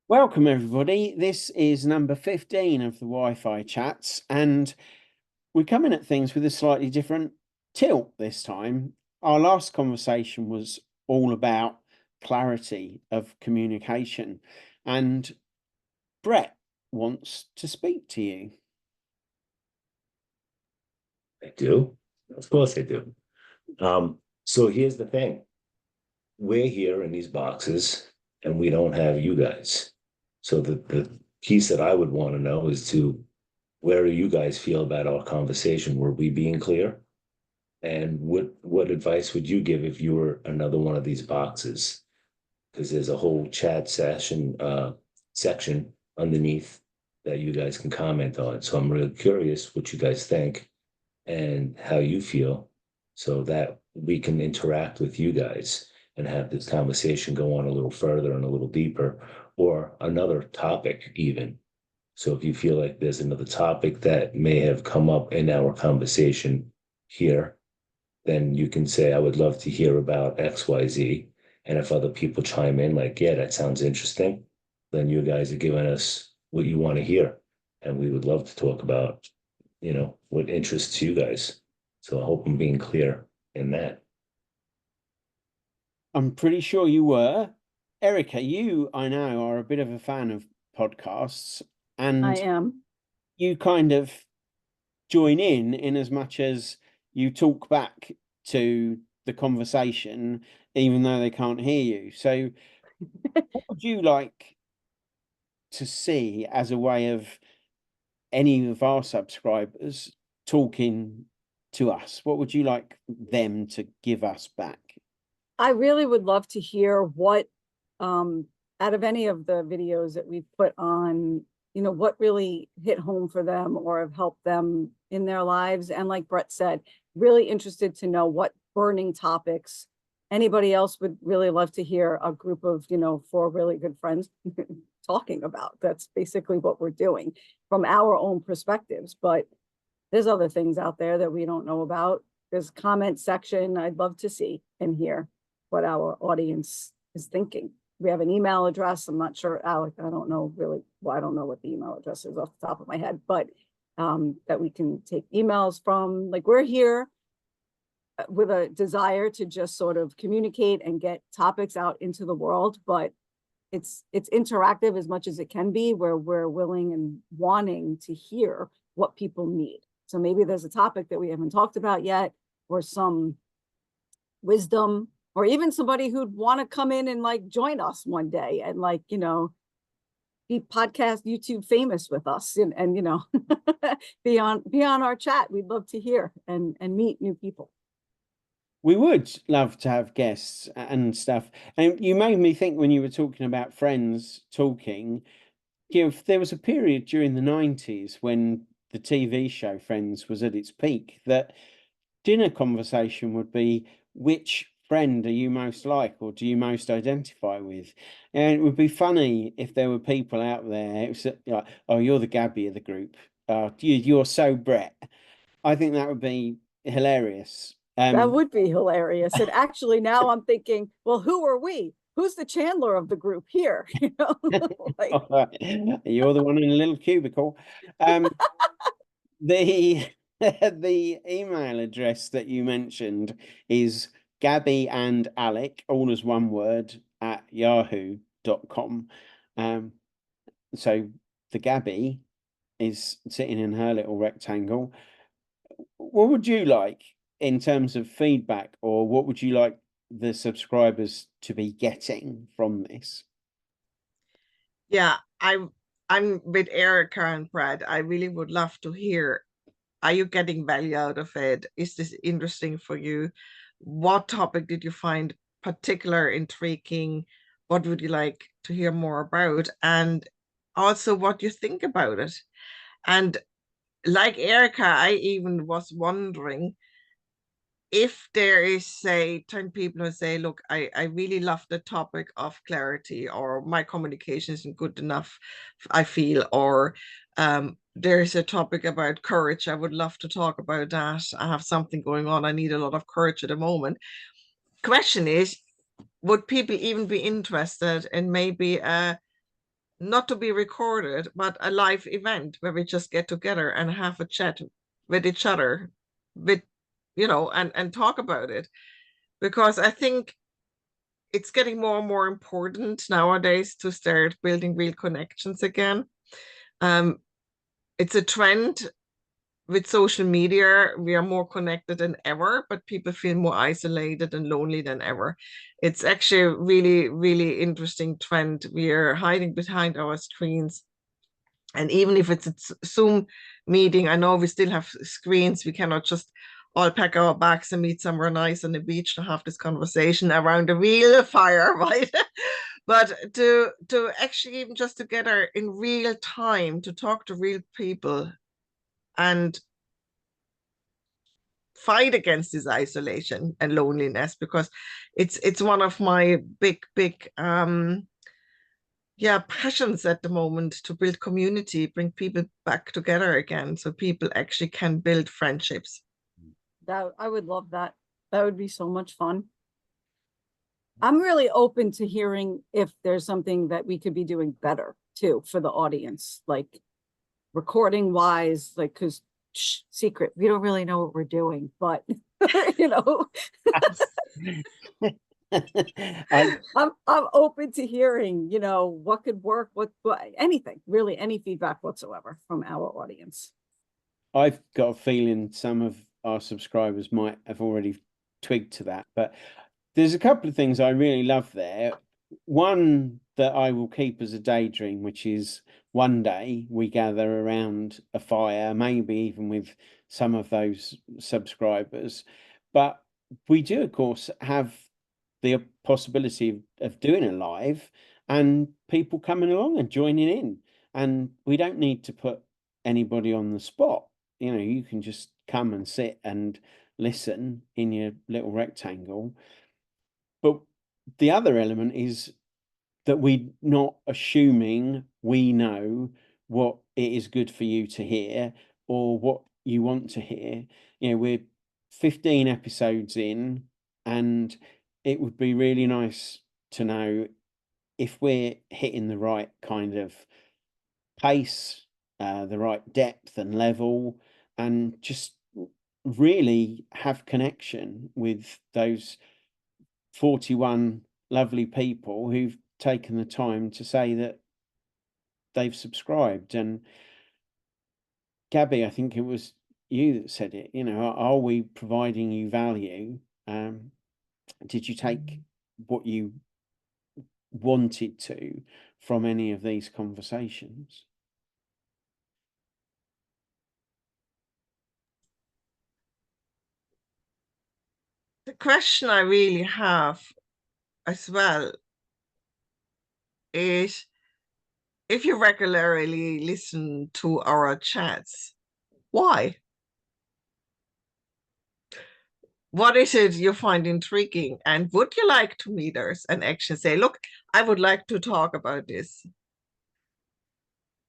Welcome, everybody. This is number 15 of the Wi-Fi chats, and we're coming at things with a slightly different tilt this time. Our last conversation was all about clarity of communication, and Brett wants to speak to you. I do. Of course I do. So here's the thing. We're here in these boxes and we don't have you guys. So the piece that I would want to know is where do you guys feel about our conversation? Were we being clear? And what advice would you give if you were another one of these boxes? Because there's a whole chat section underneath that you guys can comment on. So I'm really curious what you guys think and how you feel so that we can interact with you guys and have this conversation go on a little further and a little deeper, or another topic even. So if you feel like there's another topic that may have come up in our conversation here, then you can say, I would love to hear about XYZ. And if other people chime in, like, yeah, that sounds interesting, then you guys are giving us what you want to hear. And we would love to talk about, what interests you guys. So I hope I'm being clear in that. I'm pretty sure you were. Erika, you, I know, are a bit of a fan of podcasts, and I am. you kind of join in as much as you talk back to the conversation, even though they can't hear you. So what would you like to see as a way of any of our subscribers talking to us? What would you like them to give us back? I really would love to hear what, out of any of the videos that we've put on, what really hit home for them or have helped them in their lives. And like Brett said, really interested to know what burning topics anybody else would really love to hear a group of, four really good friends talking about. That's basically what we're doing from our own perspectives. But there's other things out there that we don't know about. There's a comment section I'd love to see and hear what our audience is thinking. We have an email address. I'm not sure, Alec, I don't know really, well, I don't know what the email address is off the top of my head, but that we can take emails from. Like, we're here with a desire to just sort of communicate and get topics out into the world, but it's interactive as much as it can be, where we're willing and wanting to hear what people need. So maybe there's a topic that we haven't talked about yet, or some wisdom, or even somebody who'd want to come in and like join us one day and like, be podcast YouTube famous with us and be on our chat. We'd love to hear and meet new people. We would love to have guests and stuff. And you made me think, when you were talking about friends talking, there was a period during the 90s when the TV show Friends was at its peak, that dinner conversation would be, which friend are you most like, or do you most identify with? And it would be funny if there were people out there, it was like, oh, you're the Gabby of the group. You're so Brett. I think that would be hilarious. That would be hilarious. And actually now I'm thinking, well, who are we? Who's the Chandler of the group here? Like... You're the one in a little cubicle. The email address that you mentioned is Gabby and Alec, all as one word, at yahoo.com. So the Gabby is sitting in her little rectangle. What would you like in terms of feedback, or what would you like the subscribers to be getting from this? Yeah, I'm with Erika and Brad. I really would love to hear, are you getting value out of it? Is this interesting for you? What topic did you find particular intriguing? What would you like to hear more about? And also what you think about it. And like Erika, I even was wondering if there is, say, 10 people who say, look, I really love the topic of clarity, or my communication isn't good enough, I feel, or there's a topic about courage, I would love to talk about that. I have something going on, I need a lot of courage at the moment. Question is, would people even be interested in maybe a not to be recorded, but a live event where we just get together and have a chat with each other, with, you know, and talk about it. Because I think it's getting more and more important nowadays to start building real connections again. It's a trend with social media. We are more connected than ever, but people feel more isolated and lonely than ever. It's actually a really, really interesting trend. We are hiding behind our screens. And even if it's a Zoom meeting, I know we still have screens. We cannot just all pack our bags and meet somewhere nice on the beach to have this conversation around a real fire, right? But to actually even just together in real time to talk to real people and fight against this isolation and loneliness, because it's one of my big passions at the moment, to build community, bring people back together again so people actually can build friendships. That I would love that. That would be so much fun. I'm really open to hearing if there's something that we could be doing better too for the audience, like recording wise, like, because secret, we don't really know what we're doing, but you know, I'm open to hearing, you know, what could work, what anything, really, any feedback whatsoever from our audience. I've got a feeling some of our subscribers might have already twigged to that, but there's a couple of things I really love there. One that I will keep as a daydream, which is one day we gather around a fire, maybe even with some of those subscribers. But we do, of course, have the possibility of doing a live and people coming along and joining in. And we don't need to put anybody on the spot. You know, you can just come and sit and listen in your little rectangle. But the other element is that we're not assuming we know what it is good for you to hear or what you want to hear. You know, we're 15 episodes in, and it would be really nice to know if we're hitting the right kind of pace, the right depth and level, and just really have connection with those 41 lovely people who've taken the time to say that they've subscribed. And Gabby, I think it was you that said it, you know, are we providing you value? Did you take what you wanted to from any of these conversations? The question I really have as well is, if you regularly listen to our chats, why? What is it you find intriguing? And would you like to meet us and actually say, look, I would like to talk about this?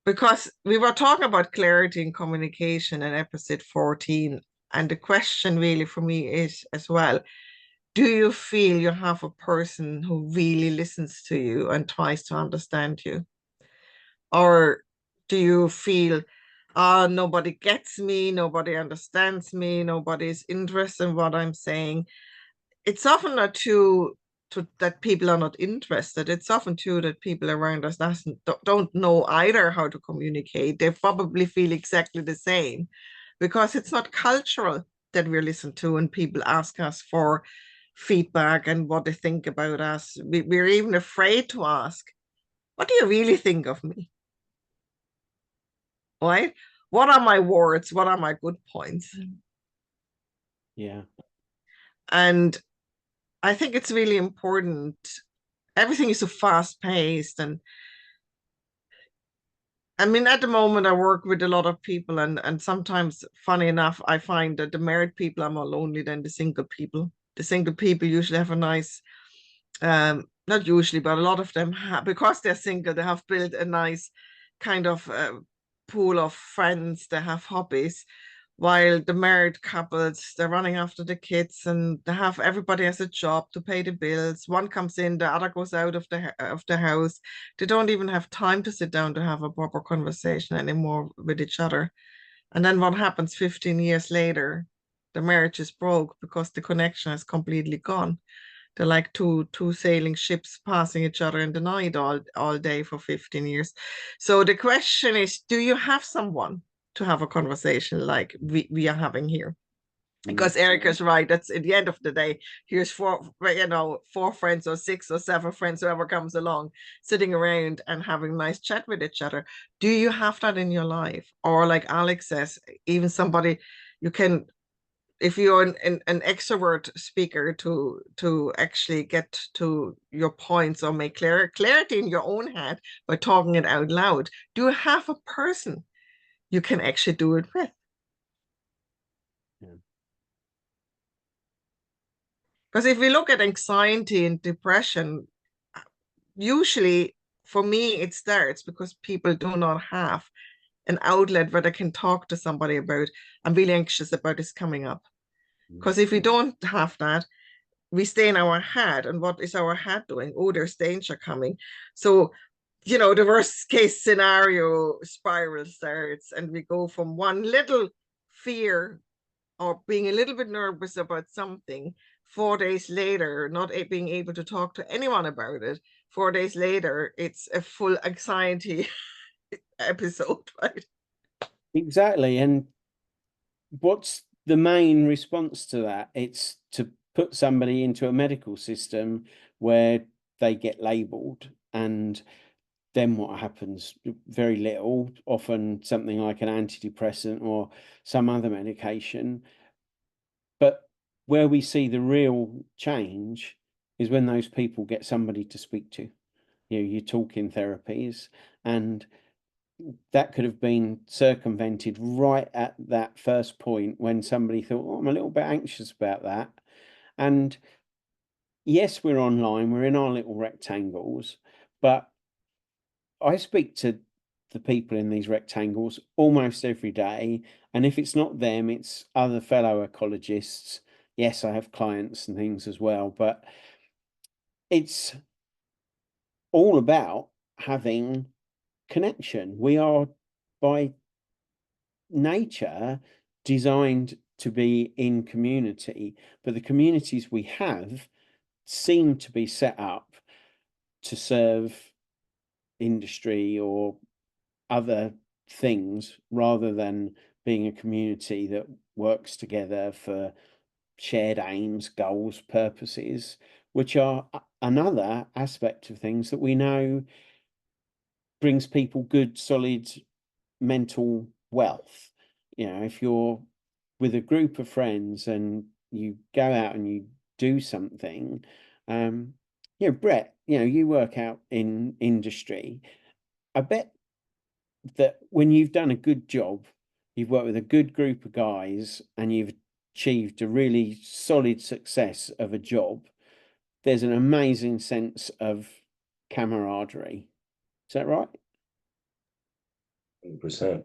Because we were talking about clarity and communication in episode 14. And the question really for me is as well, do you feel you have a person who really listens to you and tries to understand you? Or do you feel, nobody gets me, nobody understands me, nobody's interested in what I'm saying? It's often not true that people are not interested. It's often true that people around us don't know either how to communicate. They probably feel exactly the same, because it's not cultural that we're listened to and people ask us for feedback and what they think about us. We're even afraid to ask, what do you really think of me? Right? What are my words? What are my good points? Yeah. And I think it's really important. Everything is so fast paced. And I mean, at the moment, I work with a lot of people, and sometimes, funny enough, I find that the married people are more lonely than the single people. The single people usually have a nice, not usually, but a lot of them have, because they're single, they have built a nice kind of pool of friends. They have hobbies. while the married couples, they're running after the kids and everybody has a job to pay the bills. One comes in, the other goes out of the house. They don't even have time to sit down to have a proper conversation anymore with each other. And then what happens 15 years later? The marriage is broke because the connection is completely gone. They're like two sailing ships passing each other in the night all day for 15 years. So the question is, do you have someone to have a conversation like we are having here? Because Erika's right. That's at the end of the day. Here's four friends or 6 or 7 friends, whoever comes along, sitting around and having a nice chat with each other. Do you have that in your life? Or like Alex says, even somebody you can, if you're an extrovert speaker, to actually get to your points or make clarity in your own head by talking it out loud. Do you have a person you can actually do it with? Yeah. Because if we look at anxiety and depression, usually for me it starts because people do not have an outlet where they can talk to somebody about, I'm really anxious about this coming up. Because if we don't have that, we stay in our head. And what is our head doing? Oh, there's danger coming. So, the worst case scenario spiral starts, and we go from one little fear or being a little bit nervous about something. 4 days later, not being able to talk to anyone about it. 4 days later, it's a full anxiety episode, right? Exactly. And what's the main response to that? It's to put somebody into a medical system where they get labeled, and then what happens? Very little, often something like an antidepressant or some other medication. But where we see the real change is when those people get somebody to speak to. You're talking therapies, and that could have been circumvented right at that first point when somebody thought, oh, I'm a little bit anxious about that. And yes, we're online, we're in our little rectangles, but I speak to the people in these rectangles almost every day. And if it's not them, it's other fellow ecologists. Yes, I have clients and things as well, but it's all about having connection. We are by nature designed to be in community, but the communities we have seem to be set up to serve industry or other things rather than being a community that works together for shared aims, goals, purposes, which are another aspect of things that we know brings people good, solid mental wealth. If you're with a group of friends and you go out and you do something, Brett, you work out in industry. I bet that when you've done a good job, you've worked with a good group of guys and you've achieved a really solid success of a job, there's an amazing sense of camaraderie. Is that right? 100%.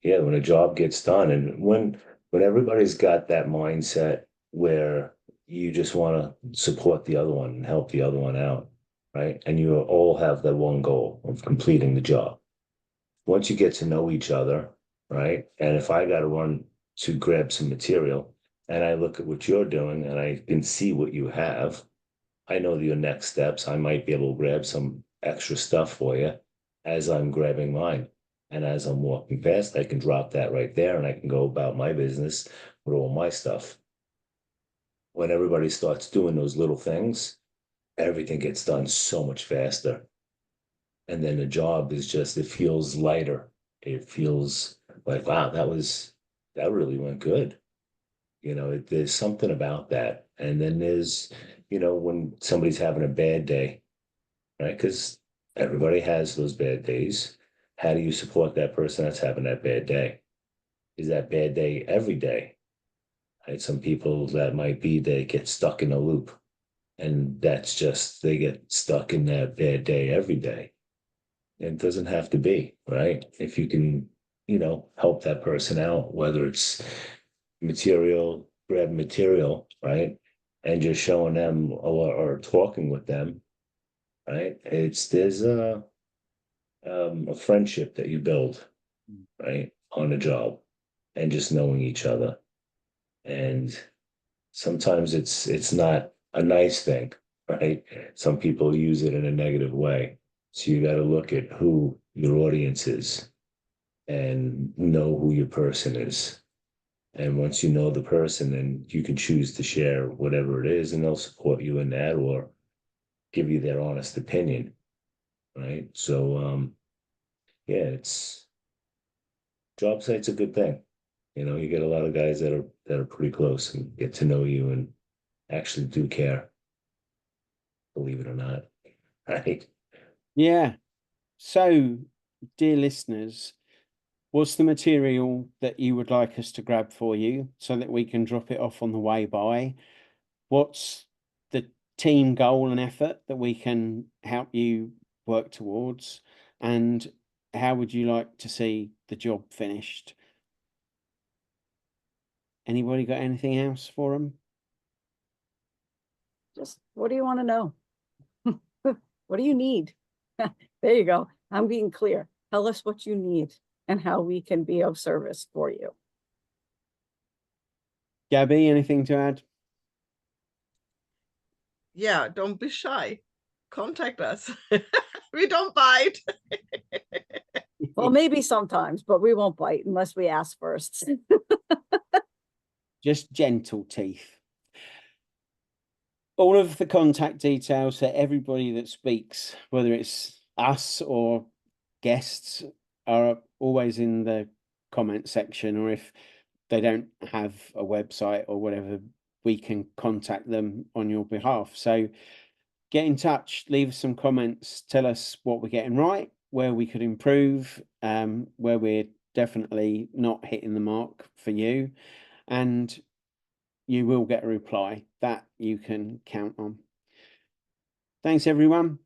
Yeah, when a job gets done, and when everybody's got that mindset where you just want to support the other one and help the other one out, right? And you all have that one goal of completing the job. Once you get to know each other, right? And if I got to run to grab some material and I look at what you're doing and I can see what you have, I know your next steps. I might be able to grab some extra stuff for you as I'm grabbing mine. And as I'm walking past, I can drop that right there and I can go about my business with all my stuff. When everybody starts doing those little things, everything gets done so much faster. And then the job is just, it feels lighter. It feels like, wow, that really went good. There's something about that. And then there's, when somebody's having a bad day, right? Because everybody has those bad days. How do you support that person that's having that bad day? Is that bad day every day? Right? Some people that might be, they get stuck in a loop. And that's just, they get stuck in that bad day every day. It doesn't have to be, right? If you can help that person out, whether it's grab material, right? And just showing them or talking with them, right? There's a friendship that you build, right, on a job, and just knowing each other. And sometimes it's not a nice thing, right? Some people use it in a negative way. So you got to look at who your audience is and know who your person is. And once you know the person, then you can choose to share whatever it is, and they'll support you in that or give you their honest opinion, right? So, yeah, job site's a good thing. You get a lot of guys that are pretty close and get to know you and actually do care, believe it or not, right? Yeah. So, dear listeners, what's the material that you would like us to grab for you so that we can drop it off on the way by? What's the team goal and effort that we can help you work towards? And how would you like to see the job finished? Anybody got anything else for them? Just what do you want to know? What do you need? There you go. I'm being clear. Tell us what you need and how we can be of service for you. Gabby, anything to add? Yeah, don't be shy. Contact us. We don't bite. Well, maybe sometimes, but we won't bite unless we ask first. Just gentle teeth. All of the contact details for everybody that speaks, whether it's us or guests, are always in the comment section, or if they don't have a website or whatever, we can contact them on your behalf. So get in touch, leave us some comments, tell us what we're getting right, where we could improve, where we're definitely not hitting the mark for you, and you will get a reply that you can count on. Thanks, everyone.